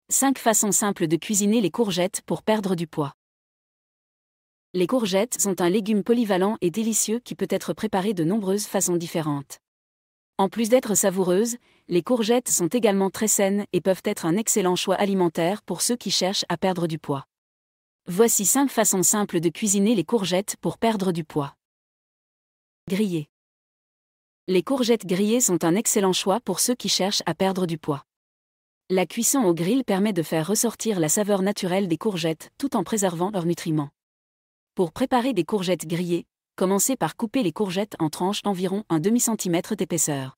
5 façons simples de cuisiner les courgettes pour perdre du poids. Les courgettes sont un légume polyvalent et délicieux qui peut être préparé de nombreuses façons différentes. En plus d'être savoureuses, les courgettes sont également très saines et peuvent être un excellent choix alimentaire pour ceux qui cherchent à perdre du poids. Voici 5 façons simples de cuisiner les courgettes pour perdre du poids. Griller. Les courgettes grillées sont un excellent choix pour ceux qui cherchent à perdre du poids. La cuisson au grill permet de faire ressortir la saveur naturelle des courgettes tout en préservant leurs nutriments. Pour préparer des courgettes grillées, commencez par couper les courgettes en tranches d'environ un demi-centimètre d'épaisseur.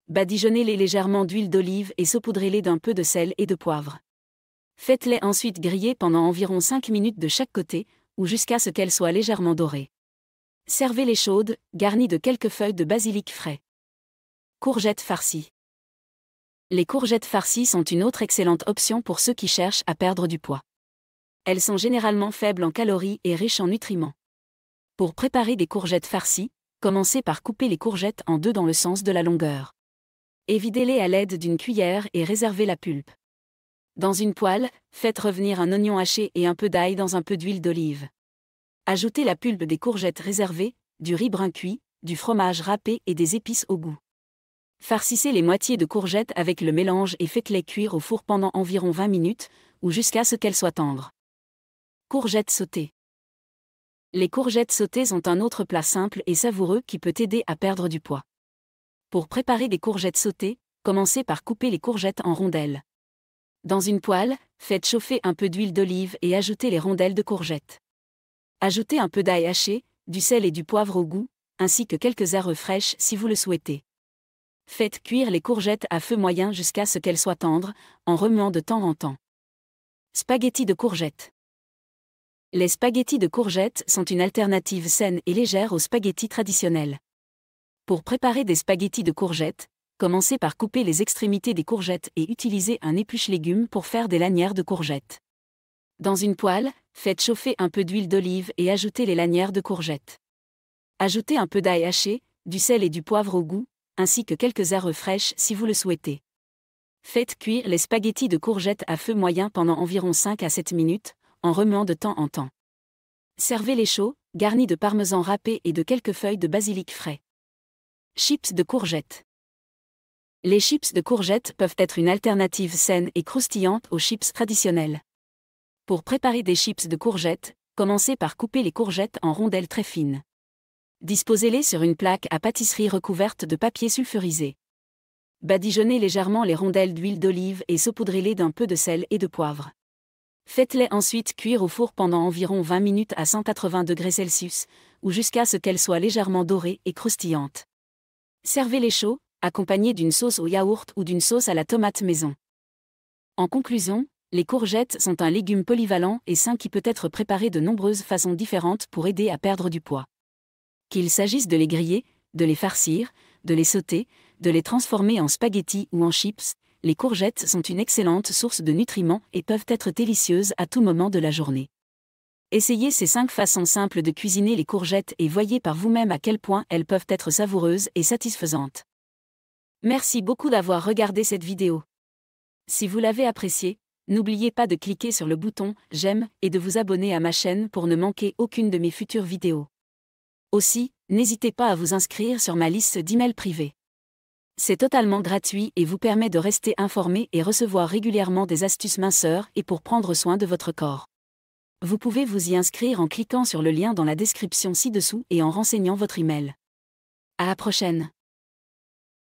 Badigeonnez-les légèrement d'huile d'olive et saupoudrez-les d'un peu de sel et de poivre. Faites-les ensuite griller pendant environ 5 minutes de chaque côté, ou jusqu'à ce qu'elles soient légèrement dorées. Servez-les chaudes, garnies de quelques feuilles de basilic frais. Courgettes farcies. Les courgettes farcies sont une autre excellente option pour ceux qui cherchent à perdre du poids. Elles sont généralement faibles en calories et riches en nutriments. Pour préparer des courgettes farcies, commencez par couper les courgettes en deux dans le sens de la longueur. Évidez-les à l'aide d'une cuillère et réservez la pulpe. Dans une poêle, faites revenir un oignon haché et un peu d'ail dans un peu d'huile d'olive. Ajoutez la pulpe des courgettes réservées, du riz brun cuit, du fromage râpé et des épices au goût. Farcissez les moitiés de courgettes avec le mélange et faites-les cuire au four pendant environ 20 minutes, ou jusqu'à ce qu'elles soient tendres. Courgettes sautées. Les courgettes sautées sont un autre plat simple et savoureux qui peut aider à perdre du poids. Pour préparer des courgettes sautées, commencez par couper les courgettes en rondelles. Dans une poêle, faites chauffer un peu d'huile d'olive et ajoutez les rondelles de courgettes. Ajoutez un peu d'ail haché, du sel et du poivre au goût, ainsi que quelques herbes fraîches si vous le souhaitez. Faites cuire les courgettes à feu moyen jusqu'à ce qu'elles soient tendres, en remuant de temps en temps. Spaghettis de courgettes. Les spaghettis de courgettes sont une alternative saine et légère aux spaghettis traditionnels. Pour préparer des spaghettis de courgettes, commencez par couper les extrémités des courgettes et utilisez un épluche-légumes pour faire des lanières de courgettes. Dans une poêle, faites chauffer un peu d'huile d'olive et ajoutez les lanières de courgettes. Ajoutez un peu d'ail haché, du sel et du poivre au goût, ainsi que quelques herbes fraîches si vous le souhaitez. Faites cuire les spaghettis de courgettes à feu moyen pendant environ 5 à 7 minutes, en remuant de temps en temps. Servez-les chauds, garnis de parmesan râpé et de quelques feuilles de basilic frais. Chips de courgettes. Les chips de courgettes peuvent être une alternative saine et croustillante aux chips traditionnels. Pour préparer des chips de courgettes, commencez par couper les courgettes en rondelles très fines. Disposez-les sur une plaque à pâtisserie recouverte de papier sulfurisé. Badigeonnez légèrement les rondelles d'huile d'olive et saupoudrez-les d'un peu de sel et de poivre. Faites-les ensuite cuire au four pendant environ 20 minutes à 180 degrés Celsius, ou jusqu'à ce qu'elles soient légèrement dorées et croustillantes. Servez-les chauds, accompagnés d'une sauce au yaourt ou d'une sauce à la tomate maison. En conclusion, les courgettes sont un légume polyvalent et sain qui peut être préparé de nombreuses façons différentes pour aider à perdre du poids. Qu'il s'agisse de les griller, de les farcir, de les sauter, de les transformer en spaghettis ou en chips, les courgettes sont une excellente source de nutriments et peuvent être délicieuses à tout moment de la journée. Essayez ces 5 façons simples de cuisiner les courgettes et voyez par vous-même à quel point elles peuvent être savoureuses et satisfaisantes. Merci beaucoup d'avoir regardé cette vidéo. Si vous l'avez appréciée, n'oubliez pas de cliquer sur le bouton « J'aime » et de vous abonner à ma chaîne pour ne manquer aucune de mes futures vidéos. Aussi, n'hésitez pas à vous inscrire sur ma liste d'emails privés. C'est totalement gratuit et vous permet de rester informé et recevoir régulièrement des astuces minceurs et pour prendre soin de votre corps. Vous pouvez vous y inscrire en cliquant sur le lien dans la description ci-dessous et en renseignant votre email. À la prochaine!